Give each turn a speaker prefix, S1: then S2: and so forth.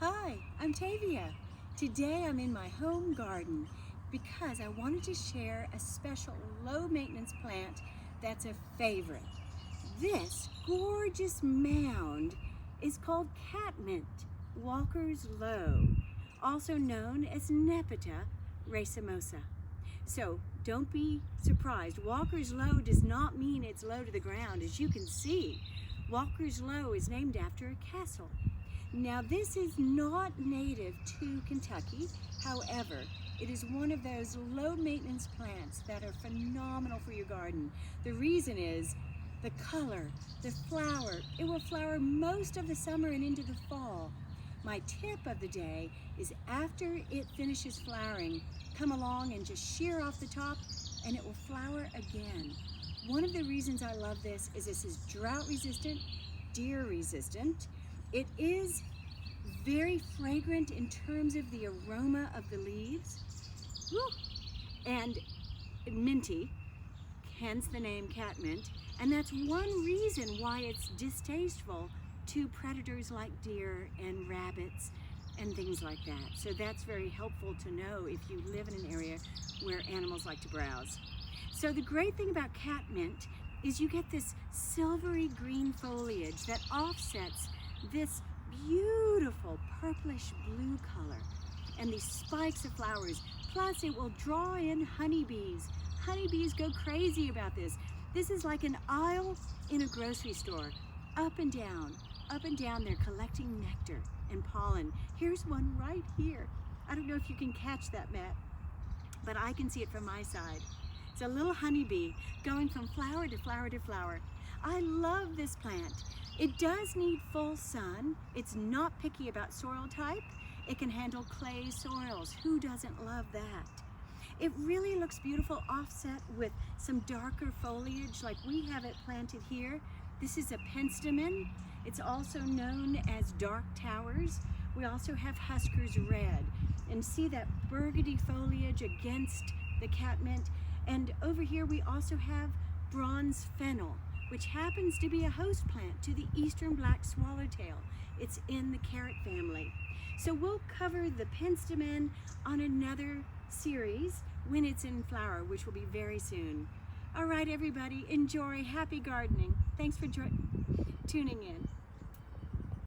S1: Hi, I'm Tavia. Today I'm in my home garden because I wanted to share a special low maintenance plant that's a favorite. This gorgeous mound is called Catmint, Walker's Low, also known as Nepeta racemosa. So don't be surprised. Walker's Low does not mean it's low to the ground. As you can see, Walker's Low is named after a castle. Now this is not native to Kentucky. However, it is one of those low maintenance plants that are phenomenal for your garden. The reason is the color, the flower. It will flower most of the summer and into the fall. My tip of the day is after it finishes flowering, come along and just shear off the top and it will flower again. One of the reasons I love this is drought resistant, deer resistant. It is very fragrant in terms of the aroma of the leaves. Woo! And minty, hence the name catmint. And that's one reason why it's distasteful to predators like deer and rabbits and things like that. So that's very helpful to know if you live in an area where animals like to browse. So the great thing about catmint is you get this silvery green foliage that offsets this beautiful purplish blue color and these spikes of flowers. Plus it will draw in honeybees. Honeybees go crazy about this. This is like an aisle in a grocery store. Up and down they're collecting nectar and pollen. Here's one right here. I don't know if you can catch that, Matt, but I can see it from my side. It's a little honeybee going from flower to flower to flower. I love this plant. It does need full sun. It's not picky about soil type. It can handle clay soils. Who doesn't love that? It really looks beautiful offset with some darker foliage like we have it planted here. This is a penstemon. It's also known as dark towers. We also have Husker's red. And see that burgundy foliage against the catmint. And over here we also have bronze fennel, which happens to be a host plant to the eastern black swallowtail. It's in the carrot family. So we'll cover the penstemon on another series when it's in flower, which will be very soon. All right, everybody, enjoy. Happy gardening. Thanks for tuning in.